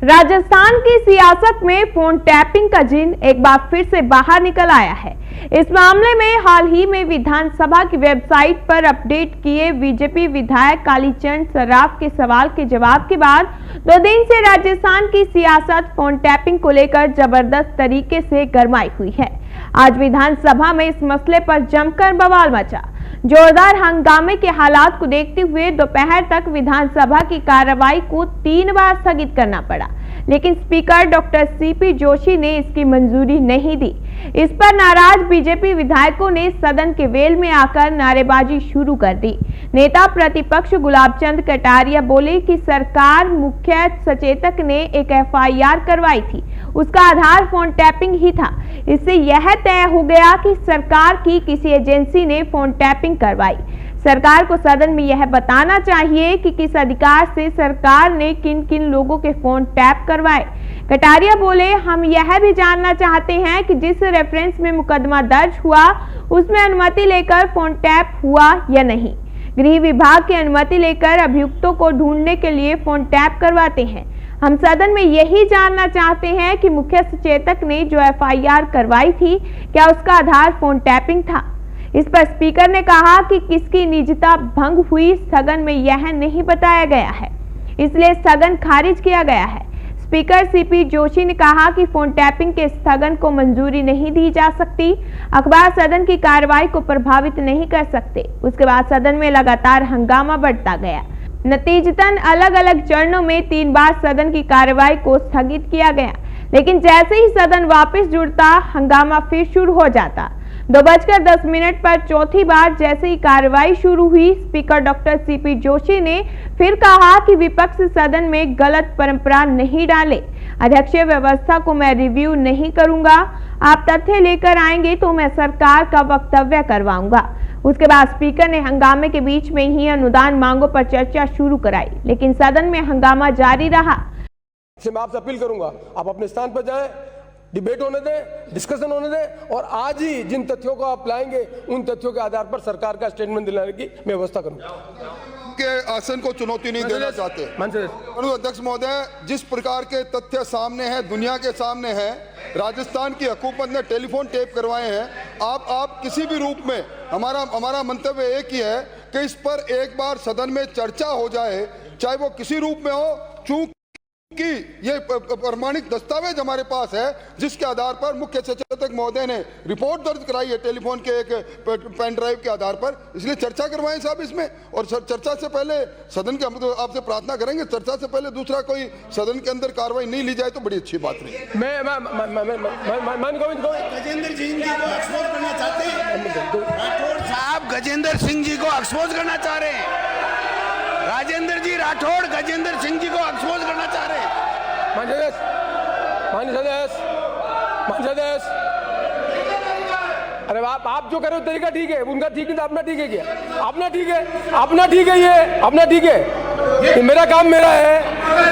राजस्थान की सियासत में फोन टैपिंग का जिन एक बार फिर से बाहर निकल आया है। इस मामले में हाल ही में विधानसभा की वेबसाइट पर अपडेट किए बीजेपी विधायक कालीचरण सराफ के सवाल के जवाब के बाद 2 दिन से राजस्थान की सियासत फोन टैपिंग को लेकर जबरदस्त तरीके से गरमाई हुई है। आज विधानसभा में इस मसले पर जमकर बवाल मचा। जोरदार हंगामे के हालात को देखते हुए दोपहर तक विधानसभा की कार्रवाई को 3 बार स्थगित करना पड़ा, लेकिन स्पीकर डॉक्टर सीपी जोशी ने इसकी मंजूरी नहीं दी। इस पर नाराज बीजेपी विधायकों ने सदन के वेल में आकर नारेबाजी शुरू कर दी। नेता प्रतिपक्ष गुलाबचंद कटारिया बोले कि सरकार मुख्य सचेतक ने एक एफआईआर करवाई थी, उसका आधार फोन टैपिंग ही था। इससे यह तय हो गया कि सरकार की किसी एजेंसी ने फोन टैपिंग करवाई। सरकार को सदन में यह बताना चाहिए कि किस अधिकार से सरकार ने किन किन लोगों के फोन टैप करवाए। कटारिया बोले, हम यह भी जानना चाहते हैं कि जिस रेफरेंस में मुकदमा दर्ज हुआ उसमें अनुमति लेकर फोन टैप हुआ या नहीं। गृह विभाग की अनुमति लेकर अभियुक्तों को ढूंढने के लिए फोन टैप करवाते हैं। हम सदन में यही जानना चाहते हैं कि मुख्य सचेतक ने जो एफआईआर करवाई थी, क्या उसका आधार फोन टैपिंग था। इस पर स्पीकर ने कहा कि किसकी निजता भंग हुई स्थगन में यह नहीं बताया गया है, इसलिए स्थगन खारिज किया गया है। स्पीकर सीपी जोशी ने कहा कि फोन टैपिंग के स्थगन को मंजूरी नहीं दी जा सकती। अखबार सदन की कार्रवाई को प्रभावित नहीं कर सकते। उसके बाद सदन में लगातार हंगामा बढ़ता गया। नतीजतन अलग अलग चरणों में 3 बार सदन की कार्रवाई को स्थगित किया गया, लेकिन जैसे ही सदन वापस जुड़ता हंगामा फिर शुरू हो जाता। 2:10 पर चौथी बार जैसे ही कार्रवाई शुरू हुई, स्पीकर डॉक्टर सीपी जोशी ने फिर कहा कि विपक्ष सदन में गलत परंपरा नहीं डाले। अध्यक्षीय व्यवस्था को मैं रिव्यू नहीं करूंगा, आप तथ्य लेकर आएंगे तो मैं सरकार का वक्तव्य करवाऊंगा। उसके बाद स्पीकर ने हंगामे के बीच में ही अनुदान मांगों पर चर्चा शुरू कराई, लेकिन सदन में हंगामा जारी रहा। मैं आपसे अपील करूंगा, आप अपने स्थान पर जाएं, डिबेट होने दें, डिस्कशन होने दें, और आज ही जिन तथ्यों को आप लाएंगे उन तथ्यों के आधार पर सरकार का स्टेटमेंट दिलाने की मैं व्यवस्था करूंगा। के आसन को चुनौती नहीं देना चाहते। अध्यक्ष महोदय, जिस प्रकार के तथ्य सामने हैं, दुनिया के सामने हैं, राजस्थान की हुकूमत ने टेलीफोन टेप करवाए हैं। आप किसी भी रूप में, हमारा मंतव्य एक ही है कि इस पर एक बार सदन में चर्चा हो जाए, चाहे वो किसी रूप में हो, चूंकि ये प्रमाणिक दस्तावेज हमारे पास है जिसके आधार पर मुख्य सचेतक महोदय ने रिपोर्ट दर्ज कराई है टेलीफोन के एक पेन ड्राइव के आधार पर। इसलिए चर्चा करवाएं साहब इसमें, और चर्चा से पहले सदन के हम तो आपसे प्रार्थना करेंगे, चर्चा से पहले दूसरा कोई सदन के अंदर कार्रवाई नहीं ली जाए तो बड़ी अच्छी बात रही। गजेंद्र सिंह जी को एक्सपोज करना चाहते हैं, राठौड़ साहब गजेंद्र सिंह जी को एक्सपोज करना चाह रहे हैं। राजेंद्र जी राठौड़ गजेंद्र सिंह जी को एक्सपोज करना चाह रहे हैं। अरे आप जो कर रहे हो तरीका ठीक है, उनका ठीक नहीं तो अपना ठीक है क्या? अपना ठीक है, अपना ठीक है, ये अपना ठीक है। मेरा काम मेरा है,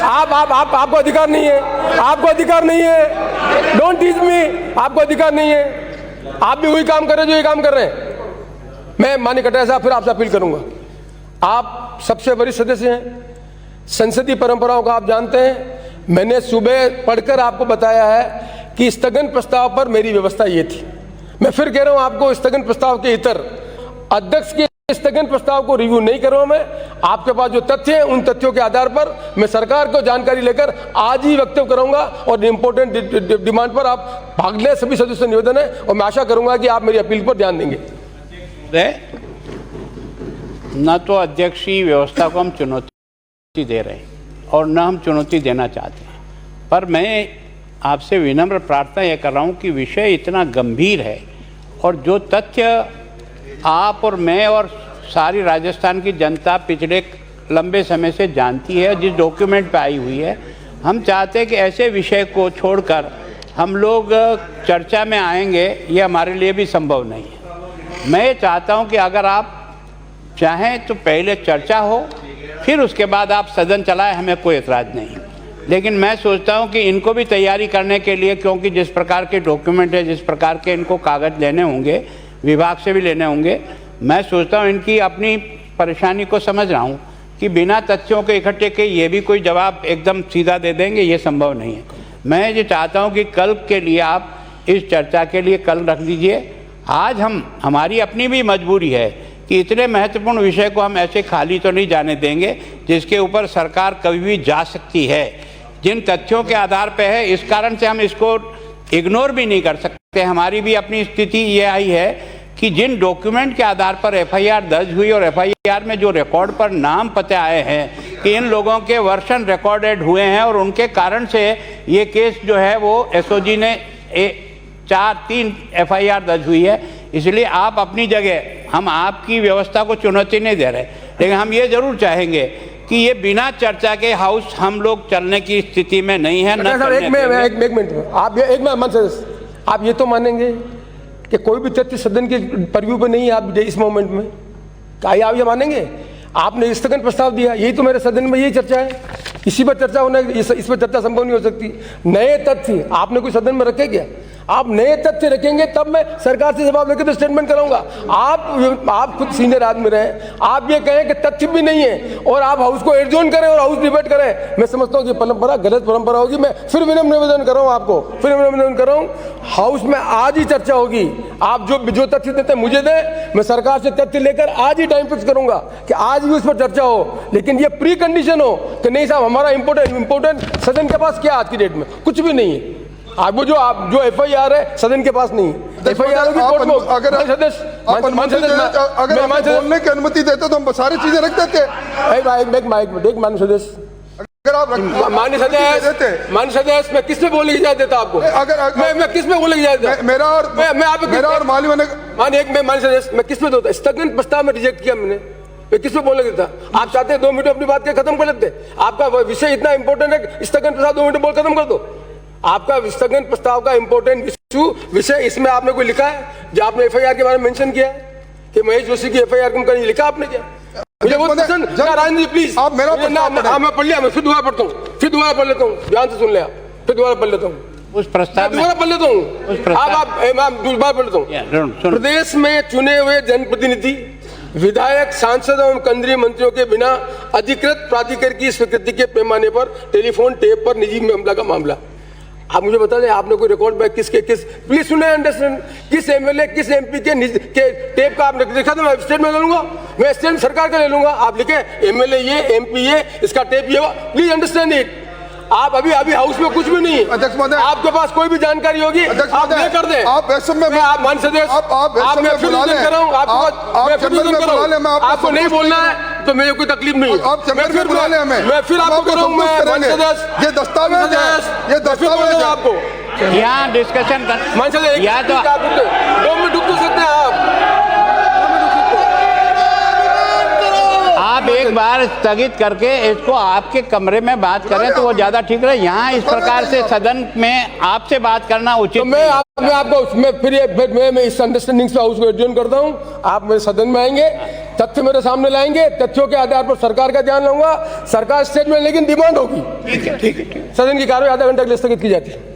आपको अधिकार नहीं है, आपको अधिकार नहीं है। डोंट टीच मी, आपको अधिकार नहीं है। आप भी वही काम कर रहे हो जो ये काम कर रहे हैं। मैं माननीय कटारिया साहब फिर आपसे अपील करूंगा, आप सबसे वरिष्ठ सदस्य हैं, संसदीय परंपराओं का आप जानते हैं। मैंने सुबह पढ़कर आपको बताया है कि स्थगन प्रस्ताव पर मेरी व्यवस्था ये थी। मैं फिर कह रहा हूं आपको, स्थगन प्रस्ताव के इतर अध्यक्ष के स्थगन प्रस्ताव को रिव्यू नहीं कर रहा हूं मैं। आपके पास जो तथ्य हैं उन तथ्यों के आधार पर मैं सरकार को जानकारी लेकर आज ही वक्तव्य कराऊंगा, और इंपोर्टेंट डिमांड पर आप भाग लें। सभी सदस्यों से निवेदन है, और मैं आशा करूंगा कि आप मेरी अपील पर ध्यान देंगे। न तो अध्यक्षीय व्यवस्था को हम चुनौती दे रहे हैं और न हम चुनौती देना चाहते हैं, पर मैं आपसे विनम्र प्रार्थना यह कर रहा हूँ कि विषय इतना गंभीर है, और जो तथ्य आप और मैं और सारी राजस्थान की जनता पिछले लंबे समय से जानती है, जिस डॉक्यूमेंट पे आई हुई है, हम चाहते हैं कि ऐसे विषय को छोड़कर हम लोग चर्चा में आएंगे, ये हमारे लिए भी संभव नहीं है। मैं चाहता हूँ कि अगर आप चाहें तो पहले चर्चा हो, फिर उसके बाद आप सदन चलाएं, हमें कोई एतराज़ नहीं। लेकिन मैं सोचता हूं कि इनको भी तैयारी करने के लिए, क्योंकि जिस प्रकार के डॉक्यूमेंट है, जिस प्रकार के इनको कागज़ लेने होंगे, विभाग से भी लेने होंगे, मैं सोचता हूं इनकी अपनी परेशानी को समझ रहा हूं, कि बिना तथ्यों के इकट्ठे के ये भी कोई जवाब एकदम सीधा दे देंगे, ये संभव नहीं है। मैं ये चाहता हूँ कि कल के लिए आप इस चर्चा के लिए कल रख दीजिए। आज हमारी अपनी भी मजबूरी है कि इतने महत्वपूर्ण विषय को हम ऐसे खाली तो नहीं जाने देंगे जिसके ऊपर सरकार कभी भी जा सकती है। जिन तथ्यों के आधार पर है, इस कारण से हम इसको इग्नोर भी नहीं कर सकते। हमारी भी अपनी स्थिति ये आई है कि जिन डॉक्यूमेंट के आधार पर एफआईआर दर्ज हुई और एफआईआर में जो रिकॉर्ड पर नाम पते आए हैं कि इन लोगों के वर्षन रिकॉर्डेड हुए हैं और उनके कारण से ये केस जो है वो एसओजी ने 3 एफआईआर दर्ज हुई है। इसलिए आप अपनी जगह, हम आपकी व्यवस्था को चुनौती नहीं दे रहे, लेकिन हम ये जरूर चाहेंगे कि ये बिना चर्चा के हाउस हम लोग चलने की स्थिति में नहीं है। एक मिनट, आप ये तो मानेंगे कि कोई भी तथ्य सदन के परव्यू पे नहीं है आप इस मोमेंट में? क्या आप ये मानेंगे? आपने स्थगन प्रस्ताव दिया, यही तो मेरे सदन में यही चर्चा है, इसी पर चर्चा होना, इस पर चर्चा संभव नहीं हो सकती। नए तथ्य आपने कोई सदन में रखे क्या? आप नए तथ्य रखेंगे तब मैं सरकार से जवाब लेकर तो स्टेटमेंट कराऊंगा। आप खुद सीनियर आदमी रहे, आप ये कहें कि तथ्य भी नहीं है और आप हाउस को एडजोन करें और हाउस डिबेट करें, मैं समझता हूँ कि परंपरा गलत परंपरा होगी। मैं फिर विनम्र निवेदन कर रहा हूँ आपको, फिर विनम्र निवेदन कर रहा हूँ, हाउस में आज ही चर्चा होगी। आप जो तथ्य देते हैं मुझे दें, मैं सरकार से तथ्य लेकर आज ही टाइम फिक्स करूंगा कि आज भी उस पर चर्चा हो, लेकिन ये प्री कंडीशन हो कि नहीं साहब हमारा इंपोर्टेंट सदन के पास क्या आज की डेट में कुछ भी नहीं है। आप जो एफआईआर है सदन के पास नहीं है। एफआईआर अगर बोलने की अनुमति देते तो हम सारी चीजें रख देते। माननीय सदस्य, अगर आप माननीय सदस्य, मैं किस पे बोलने की इजाजत देता आपको? अगर मैं किस पे बोलने की इजाजत देता? मेरा और माननीय माननीय सदस्य, मैं किस पे देता? स्थगन प्रस्ताव में रिजेक्ट किया मैंने, मैं किस पे बोलने देता? आप चाहते हैं 2 मिनट अपनी बात के खत्म कर लेते? आपका विषय इतना इंपॉर्टेंट है, स्थगन प्रस्ताव 2 मिनट बोल खत्म कर दो। आपका स्थगन प्रस्ताव का इंपॉर्टेंट विषय, इसमें आपने कोई लिखा है? जो आपने एफआईआर के बारे में मेंशन किया है कि महेश जोशी की एफआईआर को नहीं लिखा आपने क्या? मुझे बहुत पसंद, राजनीति प्लीज आप मेरा मैं पढ़ लिया, मैं फिर दोबारा पढ़ता हूँ, फिर दोबारा पढ़ लेता हूँ, ध्यान से सुन ले आप, फिर दोबारा पढ़ लेता हूँ, उस प्रस्ताव दोबारा पढ़ लेता हूँ, आप दोबारा पढ़ लेता हूँ। प्रदेश में चुने हुए जनप्रतिनिधि, विधायक, सांसद एवं केंद्रीय मंत्रियों के बिना अधिकृत प्राधिकार की स्वीकृति के पैमाने पर टेलीफोन टेप पर निजी मामला का मामला। आप मुझे बता दें, आपने कोई रिकॉर्ड बैक किस प्लीज सुने, अंडरस्टैंड, किस एमएलए किस एमपी के टेप का आपने देखा? तो मैं स्टेटमेंट ले लूंगा, मैं स्टेटमेंट सरकार का ले लूंगा। आप लिखे एमएलए ये, एमपी ये, इसका टेप ये, प्लीज अंडरस्टैंड इट। आप अभी हाउस में कुछ भी नहीं है, अध्यक्ष महोदय, आपके पास कोई भी जानकारी होगी आप ले कर दें। आप में आप मान सदस्य, आप मैं फिर निवेदन कर रहा हूँ, आपको नहीं बोलना है तो मुझे कोई तकलीफ नहीं है। आप चैम्बर में बुला लें हमें, मैं फिर आपको करूँगा, ये दस्तावेज है, ये दस्तावेज है आपको यहाँ डिस्कशन कर, या तो 2 मिनट रुक तो सकते हैं आप एक बार स्थगित करके इसको आपके कमरे में बात करें तो वो ज्यादा ठीक रहे। यहाँ इस प्रकार से सदन में आपसे बात करना उचित तो मैं आपको मैं इस अंडरस्टैंडिंग से हाउस को एडजॉर्न करता हूँ। आप मेरे सदन में आएंगे, तथ्य मेरे सामने लाएंगे, तथ्यों के आधार पर सरकार का ध्यान लाऊंगा, सरकार स्टेटमेंट लेकिन डिमांड होगी। ठीक है। सदन की कार्रवाई आधा घंटे के लिए स्थगित की जाती है।